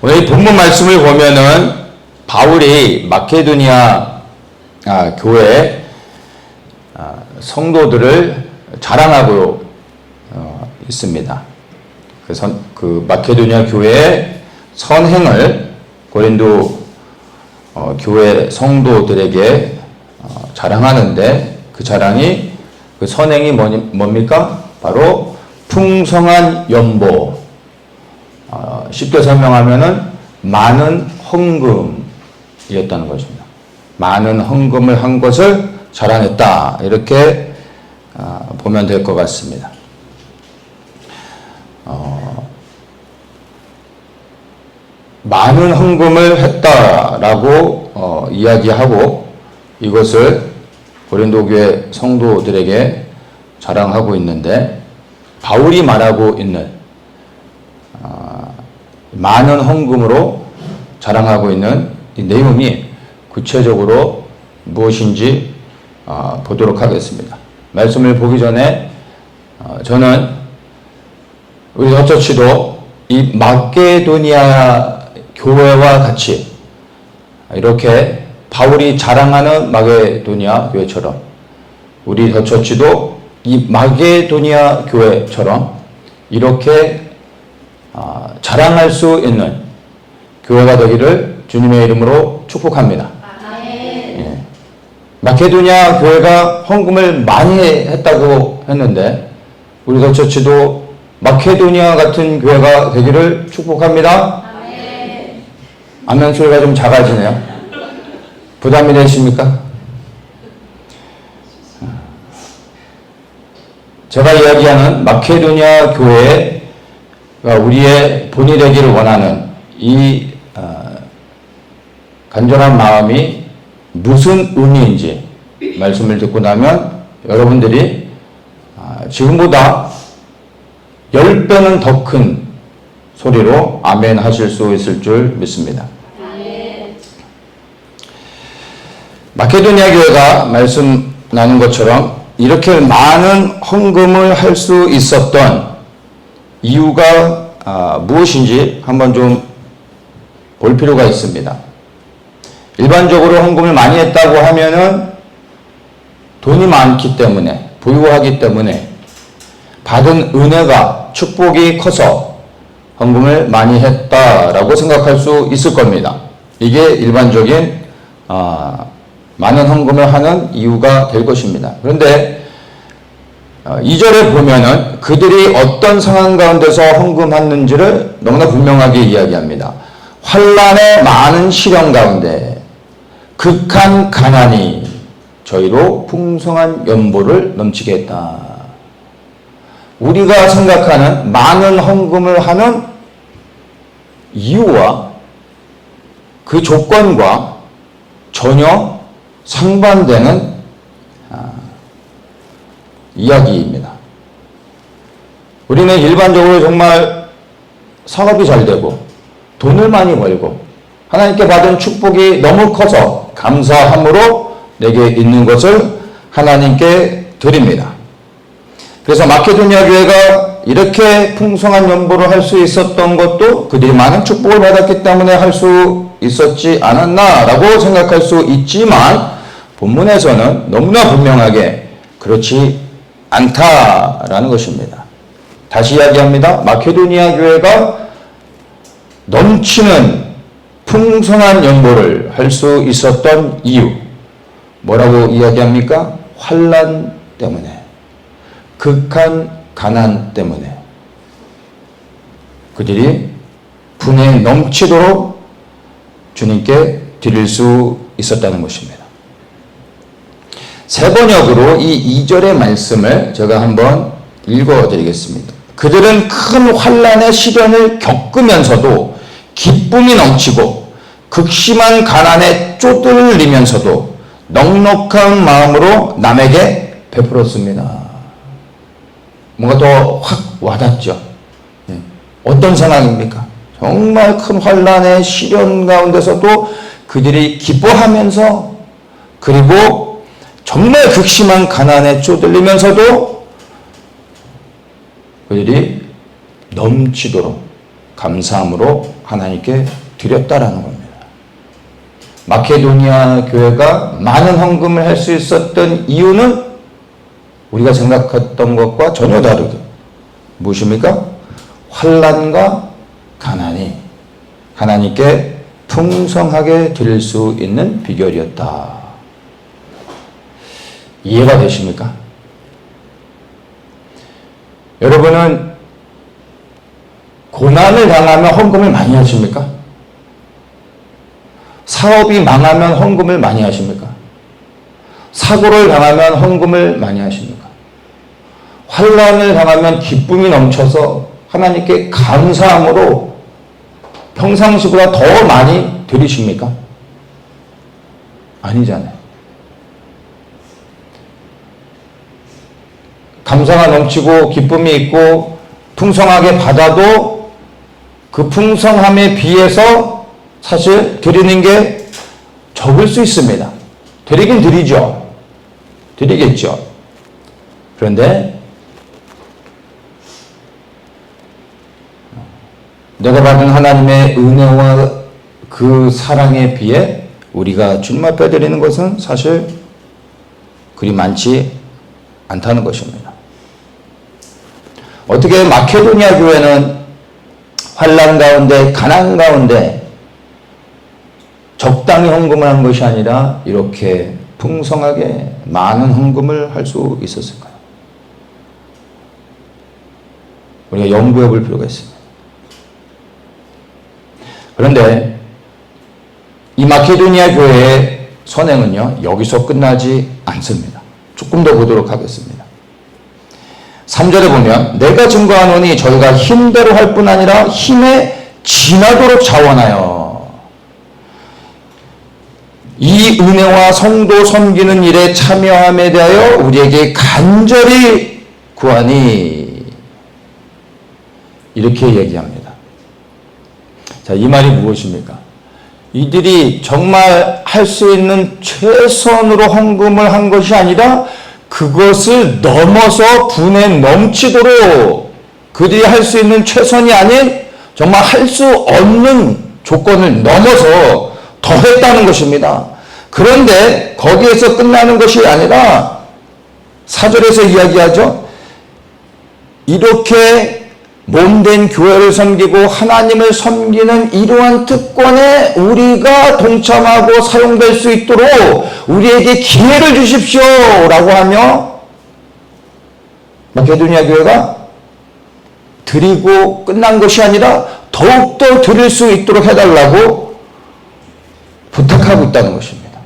오늘 이 본문 말씀을 보면은 바울이 마케도니아 교회 성도들을 자랑하고 있습니다. 그 마케도니아 교회의 선행을 고린도 교회 성도들에게 자랑하는데 그 자랑이 그 선행이 뭡니까? 바로 풍성한 연보. 쉽게 설명하면은 많은 헌금이었다는 것입니다. 많은 헌금을 한 것을 자랑했다. 이렇게 보면 될 것 같습니다. 많은 헌금을 했다라고 이야기하고 이것을 고린도 교회 성도들에게 자랑하고 있는데 바울이 말하고 있는 많은 헌금으로 자랑하고 있는 이 내용이 구체적으로 무엇인지 보도록 하겠습니다. 말씀을 보기 전에 저는 우리 더처치도 이 마게도니아 교회와 같이 이렇게 바울이 자랑하는 마게도니아 교회처럼 우리 더처치도 이 마게도니아 교회처럼 이렇게 자랑할 수 있는 교회가 되기를 주님의 이름으로 축복합니다. 예. 마케도니아 교회가 헌금을 많이 했다고 했는데 우리 더처치도 마케도니아 같은 교회가 되기를 축복합니다. 아멘 소리가 좀 작아지네요. 부담이 되십니까? 제가 이야기하는 마케도니아 교회가 우리의 본이 되기를 원하는 이 간절한 마음이 무슨 의미인지 말씀을 듣고 나면 여러분들이 지금보다 10배는 더 큰 소리로 아멘 하실 수 있을 줄 믿습니다. 마케도니아 교회가 말씀 나눈 것처럼 이렇게 많은 헌금을 할 수 있었던 이유가 무엇인지 한번 좀 볼 필요가 있습니다. 일반적으로 헌금을 많이 했다고 하면은 돈이 많기 때문에, 부유하기 때문에 받은 은혜가, 축복이 커서 헌금을 많이 했다라고 생각할 수 있을 겁니다. 이게 일반적인 많은 헌금을 하는 이유가 될 것입니다. 그런데 2절에 보면은 그들이 어떤 상황 가운데서 헌금했는지를 너무나 분명하게 이야기합니다. 환난의 많은 시련 가운데 극한 가난이 저희로 풍성한 연보를 넘치게 했다. 우리가 생각하는 많은 헌금을 하는 이유와 그 조건과 전혀 상반되는 이야기입니다. 우리는 일반적으로 정말 사업이 잘 되고 돈을 많이 벌고 하나님께 받은 축복이 너무 커서 감사함으로 내게 있는 것을 하나님께 드립니다. 그래서 마케도니아 교회가 이렇게 풍성한 연보를 할 수 있었던 것도 그들이 많은 축복을 받았기 때문에 할 수 있었지 않았나라고 생각할 수 있지만 본문에서는 너무나 분명하게 그렇지 않다라는 것입니다. 다시 이야기합니다. 마케도니아 교회가 넘치는 풍성한 연보를 할 수 있었던 이유 뭐라고 이야기합니까? 환난 때문에, 극한 가난 때문에 그들이 분에 넘치도록 주님께 드릴 수 있었다는 것입니다. 세 번역으로 이 2절의 말씀을 제가 한번 읽어드리겠습니다. 그들은 큰 환난의 시련을 겪으면서도 기쁨이 넘치고 극심한 가난에 쪼들리면서도 넉넉한 마음으로 남에게 베풀었습니다. 뭔가 더 확 와닿죠. 어떤 상황입니까? 정말 큰 환난의 시련 가운데서도 그들이 기뻐하면서 그리고 정말 극심한 가난에 쪼들리면서도 그들이 넘치도록 감사함으로 하나님께 드렸다라는 겁니다. 마케도니아 교회가 많은 헌금을 할 수 있었던 이유는 우리가 생각했던 것과 전혀 다르게 무엇입니까? 환난과 가난이 하나님께 풍성하게 드릴 수 있는 비결이었다. 이해가 되십니까? 여러분은 고난을 당하면 헌금을 많이 하십니까? 사업이 망하면 헌금을 많이 하십니까? 사고를 당하면 헌금을 많이 하십니까? 환난을 당하면 기쁨이 넘쳐서 하나님께 감사함으로 평상시보다 더 많이 드리십니까? 아니잖아요. 감사가 넘치고 기쁨이 있고 풍성하게 받아도 그 풍성함에 비해서 사실 드리는 게 적을 수 있습니다. 드리긴 드리죠. 드리겠죠. 그런데 내가 받은 하나님의 은혜와 그 사랑에 비해 우리가 주님 앞에 드리는 것은 사실 그리 많지 않다는 것입니다. 어떻게 마케도니아 교회는 환난 가운데 가난 가운데 적당히 헌금을 한 것이 아니라 이렇게 풍성하게 많은 헌금을 할 수 있었을까요? 우리가 연구해 볼 필요가 있습니다. 그런데 이 마케도니아 교회의 선행은요, 여기서 끝나지 않습니다. 조금 더 보도록 하겠습니다. 3절에 보면 내가 증거하노니 저희가 힘대로 할 뿐 아니라 힘에 지나도록 자원하여 이 은혜와 성도 섬기는 일에 참여함에 대하여 우리에게 간절히 구하니 이렇게 얘기합니다. 자, 이 말이 무엇입니까? 이들이 정말 할 수 있는 최선으로 헌금을 한 것이 아니라 그것을 넘어서 분에 넘치도록 그들이 할 수 있는 최선이 아닌 정말 할 수 없는 조건을 넘어서 더 했다는 것입니다. 그런데 거기에서 끝나는 것이 아니라 4절에서 이야기하죠. 이렇게 몸된 교회를 섬기고 하나님을 섬기는 이러한 특권에 우리가 동참하고 사용될 수 있도록 우리에게 기회를 주십시오 라고 하며 마케도니아 교회가 드리고 끝난 것이 아니라 더욱더 드릴 수 있도록 해달라고 부탁하고 있다는 것입니다.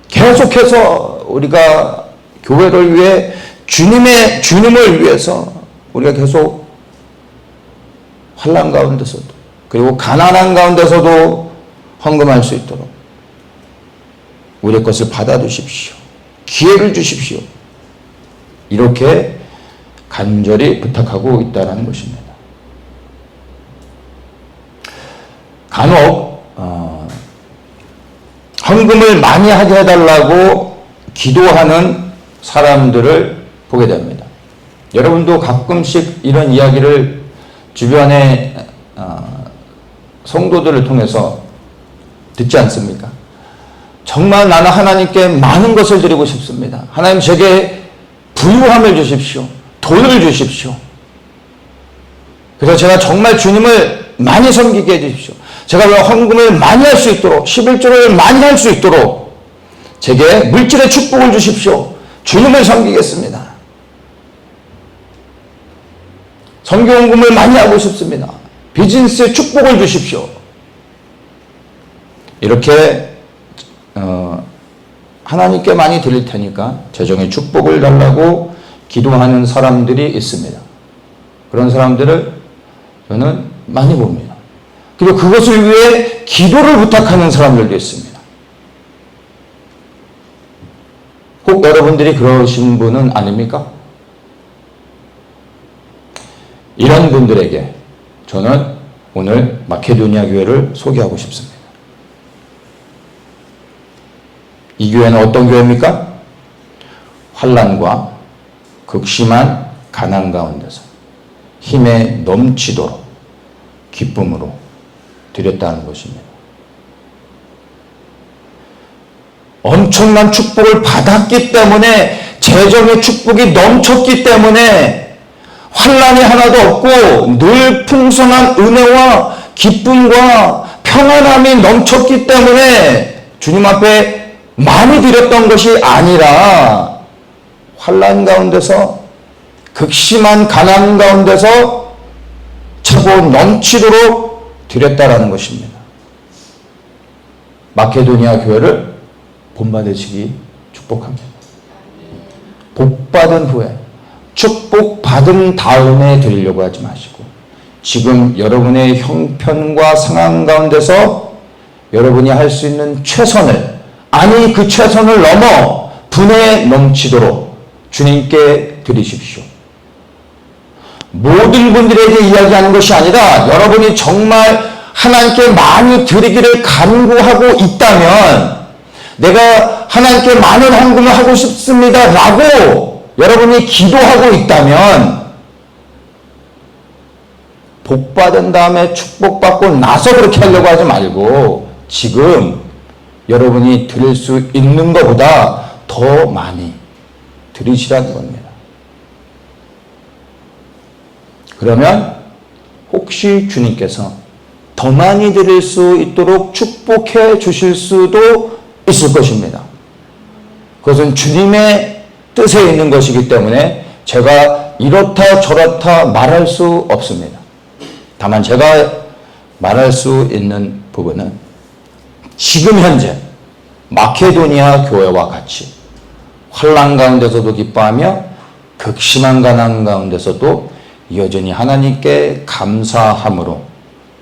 계속해서 우리가 교회를 위해 주님을 위해서 우리가 계속 환난 가운데서도 그리고 가난한 가운데서도 헌금할 수 있도록 우리의 것을 받아주십시오. 기회를 주십시오. 이렇게 간절히 부탁하고 있다는 것입니다. 간혹 헌금을 많이 하게 해달라고 기도하는 사람들을 보게 됩니다. 여러분도 가끔씩 이런 이야기를 주변의 성도들을 통해서 듣지 않습니까? 정말 나는 하나님께 많은 것을 드리고 싶습니다. 하나님 제게 부유함을 주십시오. 돈을 주십시오. 그래서 제가 정말 주님을 많이 섬기게 해주십시오. 제가 헌금을 많이 할 수 있도록 11조를 많이 할 수 있도록 제게 물질의 축복을 주십시오. 주님을 섬기겠습니다. 선교 헌금을 많이 하고 싶습니다. 비즈니스에 축복을 주십시오. 이렇게 하나님께 많이 드릴 테니까 재정의 축복을 달라고 기도하는 사람들이 있습니다. 그런 사람들을 저는 많이 봅니다. 그리고 그것을 위해 기도를 부탁하는 사람들도 있습니다. 혹 여러분들이 그러신 분은 아닙니까? 이런 분들에게 저는 오늘 마케도니아 교회를 소개하고 싶습니다. 이 교회는 어떤 교회입니까? 환난과 극심한 가난 가운데서 힘에 넘치도록 기쁨으로 드렸다는 것입니다. 엄청난 축복을 받았기 때문에, 재정의 축복이 넘쳤기 때문에 환난이 하나도 없고 늘 풍성한 은혜와 기쁨과 평안함이 넘쳤기 때문에 주님 앞에 많이 드렸던 것이 아니라 환난 가운데서, 극심한 가난 가운데서 차고 넘치도록 드렸다라는 것입니다. 마케도니아 교회를 본받으시기 축복합니다. 복받은 후에, 축복받은 다음에 드리려고 하지 마시고, 지금 여러분의 형편과 상황 가운데서 여러분이 할 수 있는 최선을, 아니 그 최선을 넘어 분에 넘치도록 주님께 드리십시오. 모든 분들에게 이야기하는 것이 아니라 여러분이 정말 하나님께 많이 드리기를 간구하고 있다면, 내가 하나님께 많은 헌금을 하고 싶습니다 라고 여러분이 기도하고 있다면, 복받은 다음에 축복받고 나서 그렇게 하려고 하지 말고 지금 여러분이 드릴 수 있는 것보다 더 많이 드리시라는 겁니다. 그러면 혹시 주님께서 더 많이 드릴 수 있도록 축복해 주실 수도 있을 것입니다. 그것은 주님의 뜻에 있는 것이기 때문에 제가 이렇다 저렇다 말할 수 없습니다. 다만 제가 말할 수 있는 부분은 지금 현재 마케도니아 교회와 같이 환난 가운데서도 기뻐하며 극심한 가난 가운데서도 여전히 하나님께 감사함으로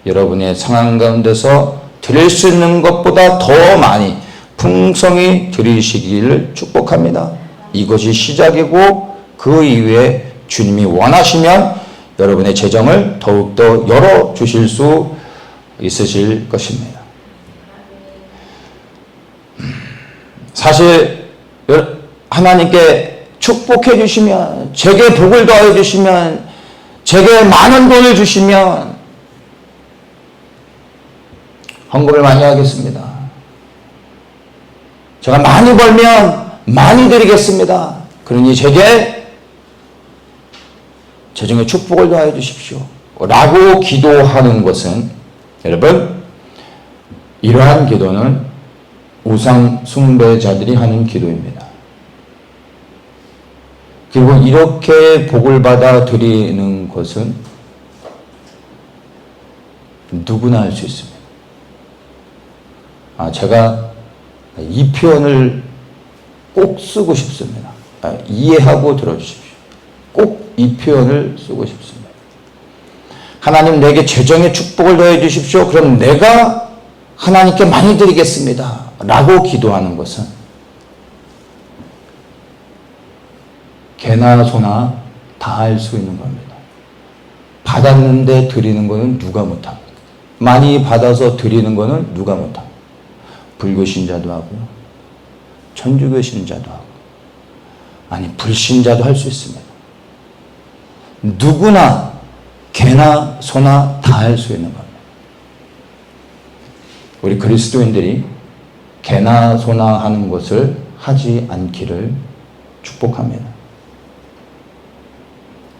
여러분의 상황 가운데서 드릴 수 있는 것보다 더 많이 풍성히 드리시기를 축복합니다. 이것이 시작이고 그 이후에 주님이 원하시면 여러분의 재정을 더욱더 열어주실 수 있으실 것입니다. 사실 하나님께 축복해 주시면, 제게 복을 더해 주시면, 제게 많은 돈을 주시면 헌금을 많이 하겠습니다. 제가 많이 벌면 많이 드리겠습니다. 그러니 제게 재정의 축복을 더해 주십시오 라고 기도하는 것은, 여러분, 이러한 기도는 우상 숭배자들이 하는 기도입니다. 그리고 이렇게 복을 받아 드리는 것은 누구나 할 수 있습니다. 제가 이 표현을 꼭 쓰고 싶습니다. 이해하고 들어주십시오. 꼭 이 표현을 쓰고 싶습니다. 하나님, 내게 재정의 축복을 더해 주십시오. 그럼 내가 하나님께 많이 드리겠습니다 라고 기도하는 것은 개나 소나 다 할 수 있는 겁니다. 받았는데 드리는 것은 누가 못합니까? 많이 받아서 드리는 것은 누가 못합니까? 불교 신자도 하고요, 천주교 신자도 하고, 아니 불신자도 할 수 있습니다. 누구나 개나 소나 다 할 수 있는 겁니다. 우리 그리스도인들이 개나 소나 하는 것을 하지 않기를 축복합니다.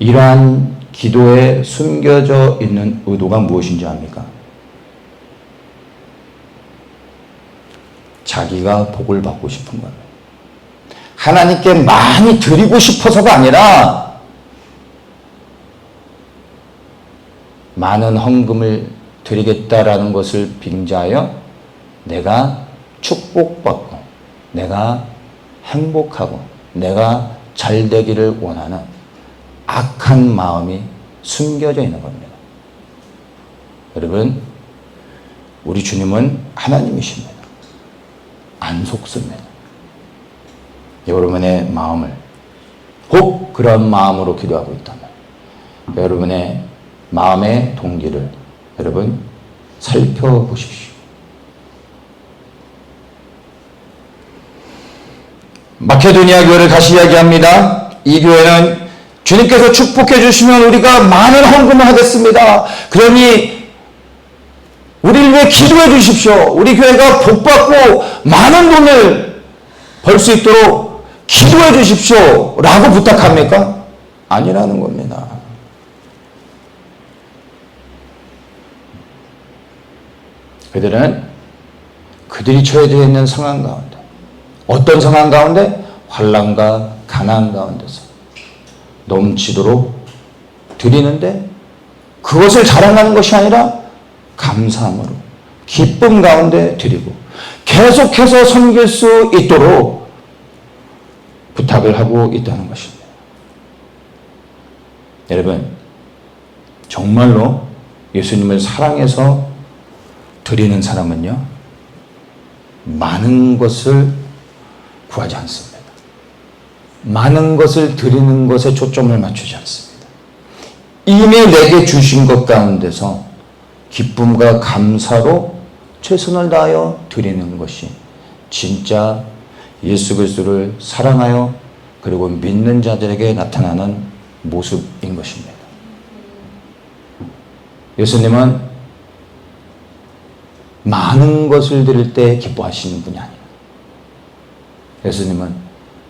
이러한 기도에 숨겨져 있는 의도가 무엇인지 압니까? 자기가 복을 받고 싶은 겁니다. 하나님께 많이 드리고 싶어서가 아니라 많은 헌금을 드리겠다라는 것을 빙자하여 내가 축복받고 내가 행복하고 내가 잘 되기를 원하는 악한 마음이 숨겨져 있는 겁니다. 여러분, 우리 주님은 하나님이십니다. 안 속습니다. 여러분의 마음을 혹 그런 마음으로 기도하고 있다면 여러분의 마음의 동기를 여러분 살펴보십시오. 마케도니아 교회를 다시 이야기합니다. 이 교회는 주님께서 축복해 주시면 우리가 많은 헌금을 하겠습니다. 그러니 우리를 위해 기도해 주십시오. 우리 교회가 복받고 많은 돈을 벌 수 있도록 기도해 주십시오. 라고 부탁합니까? 아니라는 겁니다. 그들은 그들이 처해져 있는 상황 가운데, 어떤 상황 가운데? 환난과 가난 가운데서 넘치도록 드리는데, 그것을 자랑하는 것이 아니라 감사함으로 기쁨 가운데 드리고 계속해서 섬길 수 있도록 부탁을 하고 있다는 것입니다. 여러분, 정말로 예수님을 사랑해서 드리는 사람은요, 많은 것을 구하지 않습니다. 많은 것을 드리는 것에 초점을 맞추지 않습니다. 이미 내게 주신 것 가운데서 기쁨과 감사로 최선을 다하여 드리는 것이 진짜 예수 그리스도를 사랑하여 그리고 믿는 자들에게 나타나는 모습인 것입니다. 예수님은 많은 것을 드릴 때 기뻐하시는 분이 아니에요. 예수님은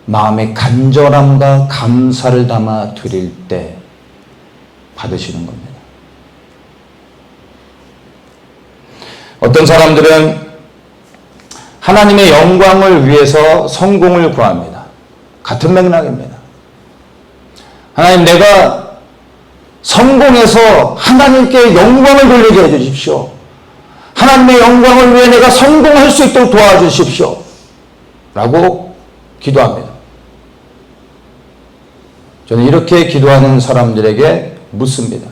마음의 간절함과 감사를 담아 드릴 때 받으시는 겁니다. 어떤 사람들은 하나님의 영광을 위해서 성공을 구합니다. 같은 맥락입니다. 하나님, 내가 성공해서 하나님께 영광을 돌리게 해주십시오. 하나님의 영광을 위해 내가 성공할 수 있도록 도와주십시오. 라고 기도합니다. 저는 이렇게 기도하는 사람들에게 묻습니다.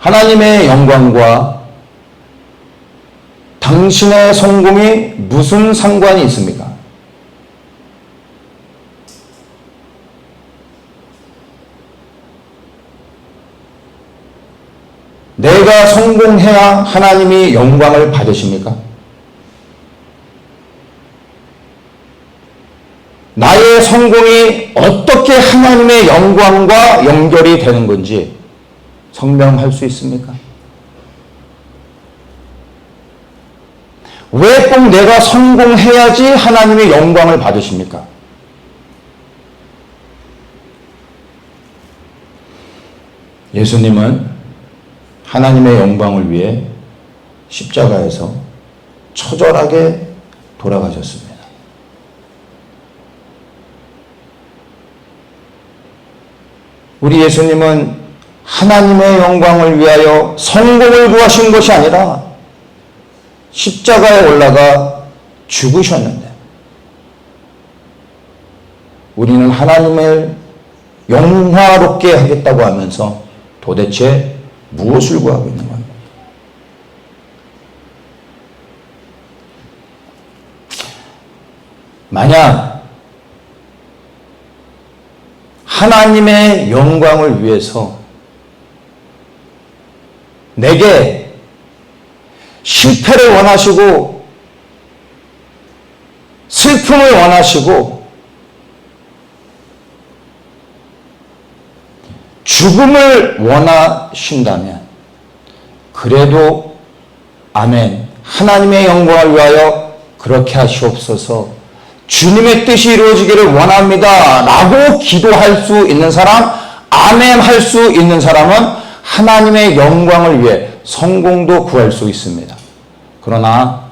하나님의 영광과 당신의 성공이 무슨 상관이 있습니까? 내가 성공해야 하나님이 영광을 받으십니까? 나의 성공이 어떻게 하나님의 영광과 연결이 되는 건지 설명할 수 있습니까? 왜 꼭 내가 성공해야지 하나님의 영광을 받으십니까? 예수님은 하나님의 영광을 위해 십자가에서 처절하게 돌아가셨습니다. 우리 예수님은 하나님의 영광을 위하여 성공을 구하신 것이 아니라 십자가에 올라가 죽으셨는데, 우리는 하나님을 영화롭게 하겠다고 하면서 도대체 무엇을 구하고 있는 겁니까? 만약 하나님의 영광을 위해서 내게 실패를 원하시고 슬픔을 원하시고 죽음을 원하신다면, 그래도 아멘, 하나님의 영광을 위하여 그렇게 하시옵소서, 주님의 뜻이 이루어지기를 원합니다 라고 기도할 수 있는 사람, 아멘 할 수 있는 사람은 하나님의 영광을 위해 성공도 구할 수 있습니다. 그러나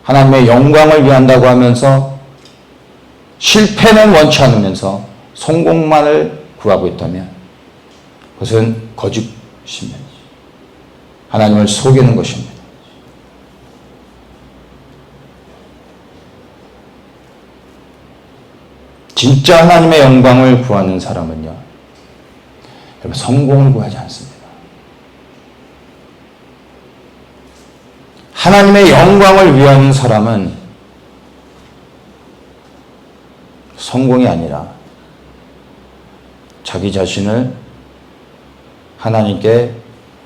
하나님의 영광을 위한다고 하면서 실패는 원치 않으면서 성공만을 구하고 있다면 그것은 거짓입니다. 하나님을 속이는 것입니다. 진짜 하나님의 영광을 구하는 사람은요, 여러분, 성공을 구하지 않습니다. 하나님의 영광을 위하는 사람은 성공이 아니라 자기 자신을 하나님께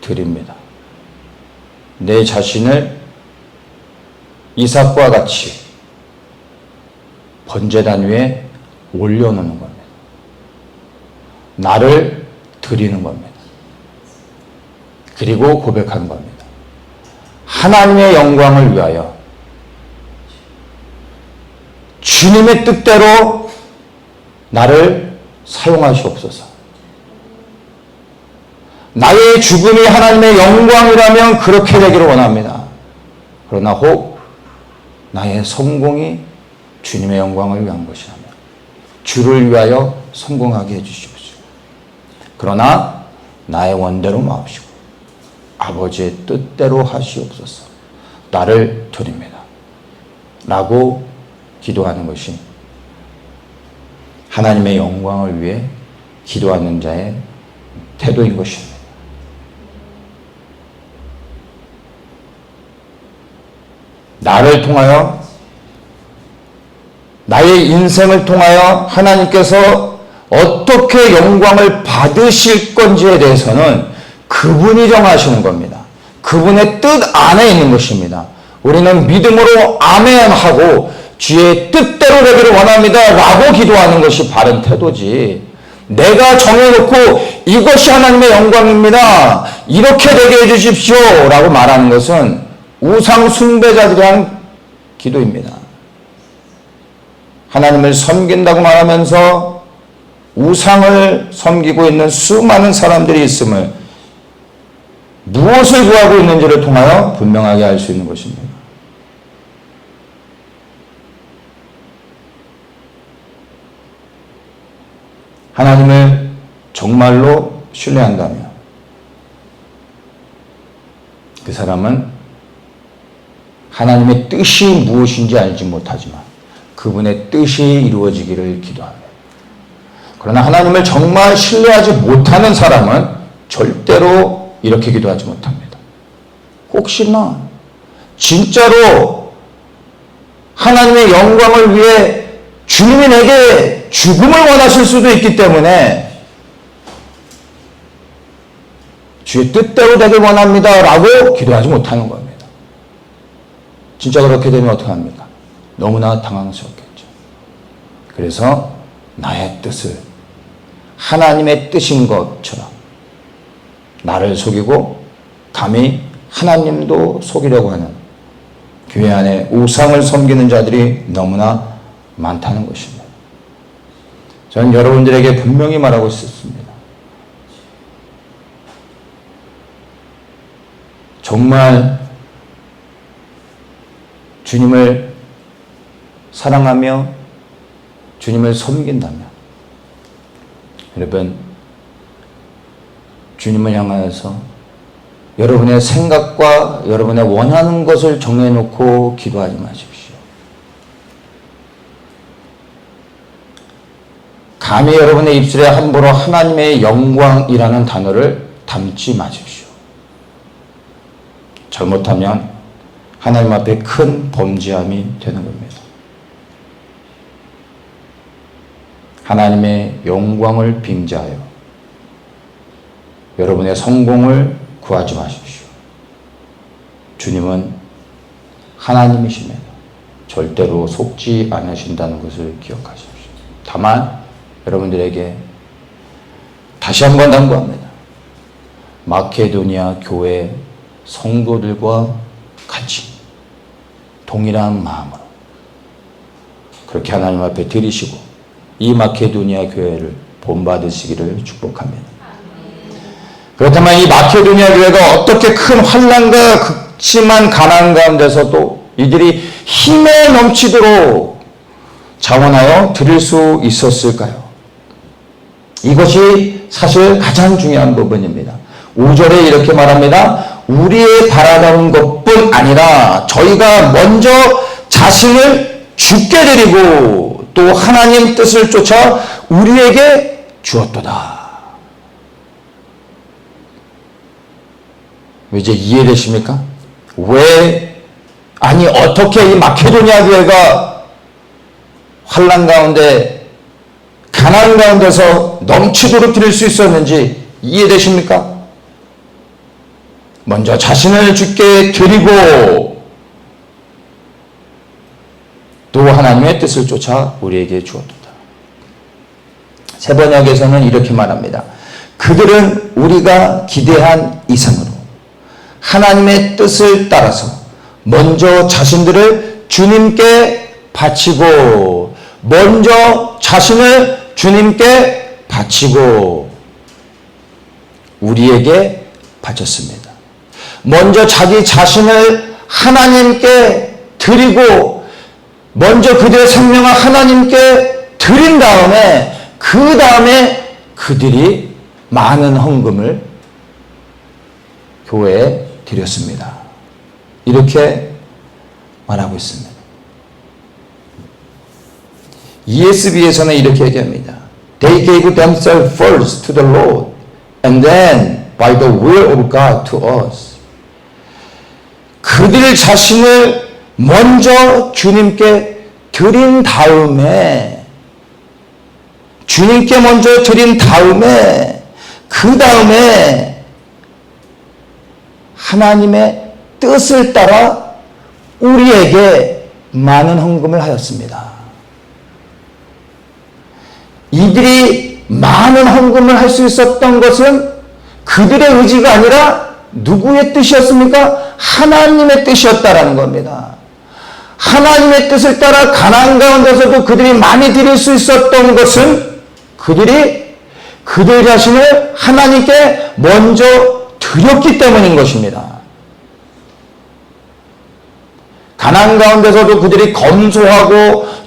드립니다. 내 자신을 이삭과 같이 번제단 위에 올려놓는 겁니다. 나를 드리는 겁니다. 그리고 고백하는 겁니다. 하나님의 영광을 위하여 주님의 뜻대로 나를 사용하시옵소서. 나의 죽음이 하나님의 영광이라면 그렇게 되기를 원합니다. 그러나 혹 나의 성공이 주님의 영광을 위한 것이라면 주를 위하여 성공하게 해주시옵소서. 그러나 나의 원대로 마옵시고 아버지의 뜻대로 하시옵소서. 나를 드립니다. 라고 기도하는 것이 하나님의 영광을 위해 기도하는 자의 태도인 것입니다. 나를 통하여, 나의 인생을 통하여 하나님께서 어떻게 영광을 받으실 건지에 대해서는 그분이 정하시는 겁니다. 그분의 뜻 안에 있는 것입니다. 우리는 믿음으로 아멘하고 주의 뜻대로 되기를 원합니다 라고 기도하는 것이 바른 태도지, 내가 정해놓고 이것이 하나님의 영광입니다, 이렇게 되게 해주십시오 라고 말하는 것은 우상 숭배자들이 한 기도입니다. 하나님을 섬긴다고 말하면서 우상을 섬기고 있는 수많은 사람들이 있음을, 무엇을 구하고 있는지를 통하여 분명하게 알 수 있는 것입니다. 하나님을 정말로 신뢰한다면 그 사람은 하나님의 뜻이 무엇인지 알지 못하지만 그분의 뜻이 이루어지기를 기도합니다. 그러나 하나님을 정말 신뢰하지 못하는 사람은 절대로 이렇게 기도하지 못합니다. 혹시나 진짜로 하나님의 영광을 위해 주님이 내게 죽음을 원하실 수도 있기 때문에 주의 뜻대로 되길 원합니다 라고 기도하지 못하는 겁니다. 진짜 그렇게 되면 어떡합니까? 너무나 당황스럽겠죠. 그래서 나의 뜻을 하나님의 뜻인 것처럼 나를 속이고 감히 하나님도 속이려고 하는 교회 안에 우상을 섬기는 자들이 너무나 많다는 것입니다. 저는 여러분들에게 분명히 말하고 싶습니다. 정말 주님을 사랑하며 주님을 섬긴다면 여러분, 주님을 향하여서 여러분의 생각과 여러분의 원하는 것을 정해놓고 기도하지 마십시오. 감히 여러분의 입술에 함부로 하나님의 영광이라는 단어를 담지 마십시오. 잘못하면 하나님 앞에 큰 범죄함이 되는 겁니다. 하나님의 영광을 빙자하여 여러분의 성공을 구하지 마십시오. 주님은 하나님이시며 절대로 속지 않으신다는 것을 기억하십시오. 다만 여러분들에게 다시 한번 당부합니다. 마케도니아 교회 성도들과 같이 동일한 마음으로 그렇게 하나님 앞에 드리시고 이 마케도니아 교회를 본받으시기를 축복합니다. 그렇다면 이 마케도니아 교회가 어떻게 큰 환난과 극심한 가난 가운데서도 이들이 힘에 넘치도록 자원하여 드릴 수 있었을까요? 이것이 사실 가장 중요한 부분입니다. 5절에 이렇게 말합니다. 우리의 바라는 것뿐 아니라 저희가 먼저 자신을 죽게 드리고 또 하나님 뜻을 쫓아 우리에게 주었도다. 이제 이해되십니까? 아니 어떻게 이 마케도니아 교회가 환난 가운데 가난 가운데서 넘치도록 드릴 수 있었는지 이해되십니까? 먼저 자신을 주께 드리고 또 하나님의 뜻을 쫓아 우리에게 주었도다. 세번역에서는 이렇게 말합니다. 그들은 우리가 기대한 이상으로 하나님의 뜻을 따라서 먼저 자신들을 주님께 바치고, 먼저 자신을 주님께 바치고 우리에게 바쳤습니다. 먼저 자기 자신을 하나님께 드리고, 먼저 그들의 생명을 하나님께 드린 다음에, 그 다음에 그들이 많은 헌금을 교회에 드렸습니다. 이렇게 말하고 있습니다. ESV에서는 이렇게 얘기합니다. They gave themselves first to the Lord and then by the will of God to us. 그들 자신을 먼저 주님께 드린 다음에, 주님께 먼저 드린 다음에, 그 다음에 하나님의 뜻을 따라 우리에게 많은 헌금을 하였습니다. 이들이 많은 헌금을 할 수 있었던 것은 그들의 의지가 아니라 누구의 뜻이었습니까? 하나님의 뜻이었다라는 겁니다. 하나님의 뜻을 따라 가나안 가운데서도 그들이 많이 드릴 수 있었던 것은 그들이 그들 자신을 하나님께 먼저 드렸기 때문인 것입니다. 가나안 가운데서도 그들이 검소하고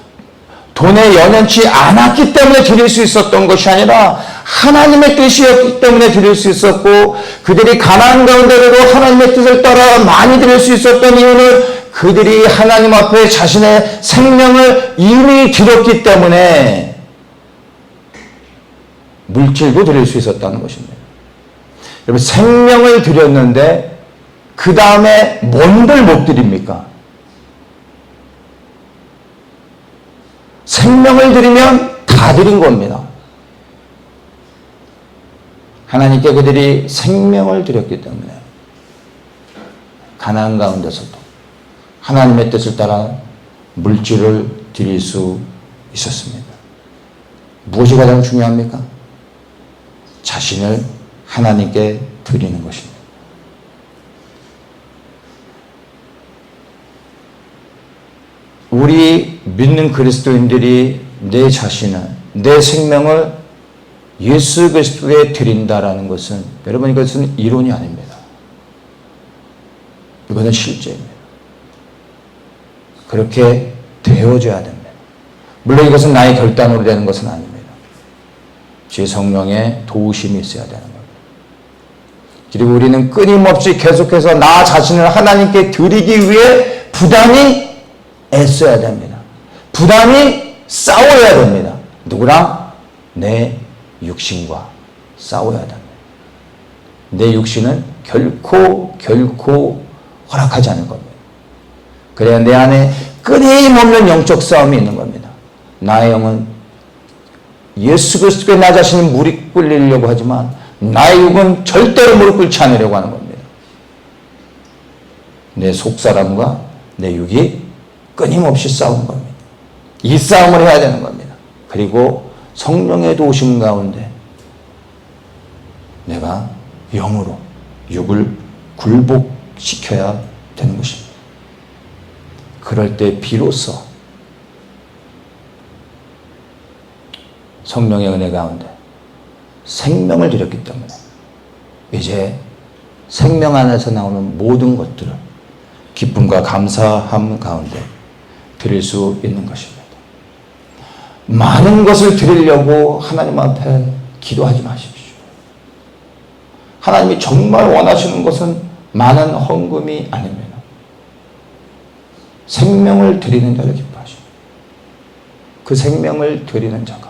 돈에 연연치 않았기 때문에 드릴 수 있었던 것이 아니라 하나님의 뜻이었기 때문에 드릴 수 있었고, 그들이 가나안 가운데서도 하나님의 뜻을 따라 많이 드릴 수 있었던 이유는 그들이 하나님 앞에 자신의 생명을 이미 드렸기 때문에 물질도 드릴 수 있었다는 것입니다. 여러분, 생명을 드렸는데 그 다음에 뭔들 못 드립니까? 생명을 드리면 다 드린 겁니다. 하나님께 그들이 생명을 드렸기 때문에 가나안 가운데서도 하나님의 뜻을 따라 물질을 드릴 수 있었습니다. 무엇이 가장 중요합니까? 자신을 하나님께 드리는 것입니다. 우리 믿는 그리스도인들이 내 자신을, 내 생명을 예수 그리스도에 드린다라는 것은, 여러분, 이것은 이론이 아닙니다. 이것은 실제입니다. 그렇게 되어져야 됩니다. 물론 이것은 나의 결단으로 되는 것은 아닙니다. 제 성령의 도우심이 있어야 되는 겁니다. 그리고 우리는 끊임없이 계속해서 나 자신을 하나님께 드리기 위해 부단히 애써야 됩니다. 부단히 싸워야 됩니다. 누구랑? 내 육신과 싸워야 됩니다. 내 육신은 결코 허락하지 않을 겁니다. 그래야 내 안에 끊임없는 영적 싸움이 있는 겁니다. 나의 영은 예수 그리스도께 나 자신을 무릎 꿇리려고 하지만 나의 육은 절대로 무릎 꿇지 않으려고 하는 겁니다. 내 속사람과 내 육이 끊임없이 싸우는 겁니다. 이 싸움을 해야 되는 겁니다. 그리고 성령의 도우심 가운데 내가 영으로 육을 굴복시켜야 되는 것입니다. 그럴 때 비로소 성령의 은혜 가운데 생명을 드렸기 때문에 이제 생명 안에서 나오는 모든 것들을 기쁨과 감사함 가운데 드릴 수 있는 것입니다. 많은 것을 드리려고 하나님 앞에 기도하지 마십시오. 하나님이 정말 원하시는 것은 많은 헌금이 아닙니다. 생명을 드리는 자를 기뻐하십니다. 그 생명을 드리는 자가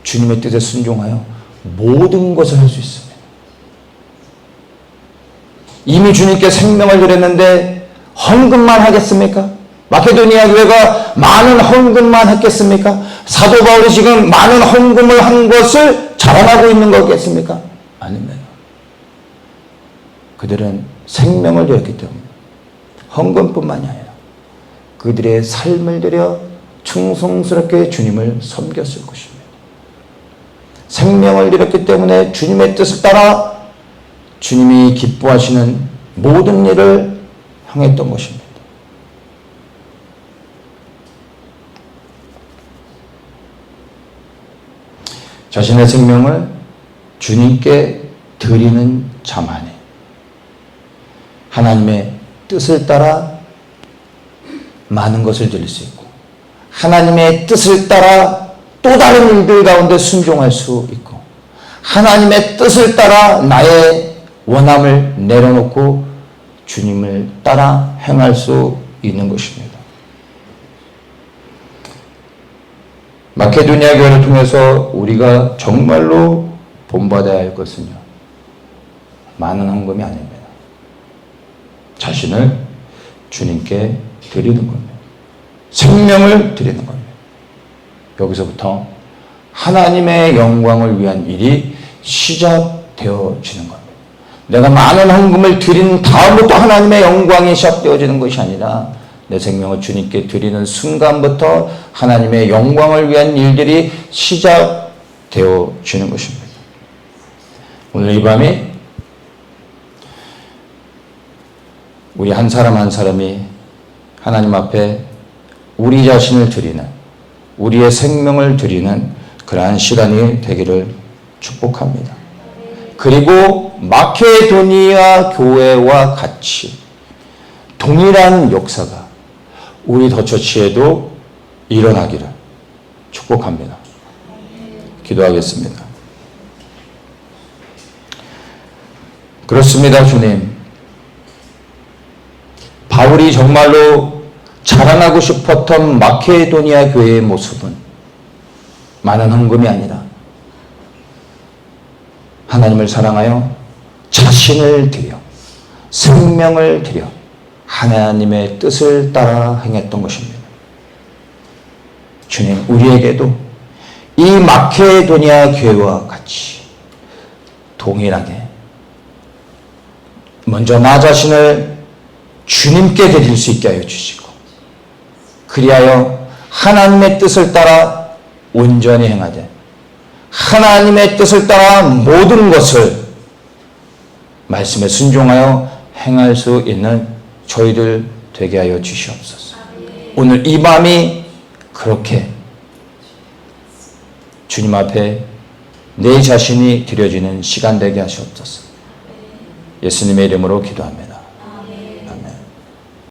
주님의 뜻에 순종하여 모든 것을 할 수 있습니다. 이미 주님께 생명을 드렸는데 헌금만 하겠습니까? 마케도니아 교회가 많은 헌금만 했겠습니까? 사도 바울이 지금 많은 헌금을 한 것을 자랑하고 있는 거겠습니까? 아닙니다. 그들은 생명을 드렸기 때문에 헌금뿐만이 아니라 그들의 삶을 들여 충성스럽게 주님을 섬겼을 것입니다. 생명을 드렸기 때문에 주님의 뜻을 따라 주님이 기뻐하시는 모든 일을 행했던 것입니다. 자신의 생명을 주님께 드리는 자만이 하나님의 뜻을 따라 많은 것을 드릴 수 있고, 하나님의 뜻을 따라 또 다른 일들 가운데 순종할 수 있고, 하나님의 뜻을 따라 나의 원함을 내려놓고 주님을 따라 행할 수 있는 것입니다. 마케도니아 교회를 통해서 우리가 정말로 본받아야 할 것은요, 많은 헌금이 아닙니다. 자신을 주님께 드리는 겁니다. 생명을 드리는 겁니다. 여기서부터 하나님의 영광을 위한 일이 시작되어지는 겁니다. 내가 많은 헌금을 드린 다음부터 하나님의 영광이 시작되어지는 것이 아니라 내 생명을 주님께 드리는 순간부터 하나님의 영광을 위한 일들이 시작되어지는 것입니다. 오늘 이 밤이 우리 한 사람 한 사람이 하나님 앞에 우리 자신을 드리는, 우리의 생명을 드리는 그러한 시간이 되기를 축복합니다. 그리고 마케도니아 교회와 같이 동일한 역사가 우리 더처치에도 일어나기를 축복합니다. 기도하겠습니다. 그렇습니다, 주님. 바울이 정말로 자랑하고 싶었던 마케도니아 교회의 모습은 많은 헌금이 아니라 하나님을 사랑하여 자신을 드려 생명을 드려 하나님의 뜻을 따라 행했던 것입니다. 주님, 우리에게도 이 마케도니아 교회와 같이 동일하게 먼저 나 자신을 주님께 드릴 수 있게 하여 주시고, 그리하여 하나님의 뜻을 따라 온전히 행하되 하나님의 뜻을 따라 모든 것을 말씀에 순종하여 행할 수 있는 저희들 되게 하여 주시옵소서. 오늘 이 밤이 그렇게 주님 앞에 내 자신이 드려지는 시간 되게 하시옵소서. 예수님의 이름으로 기도합니다.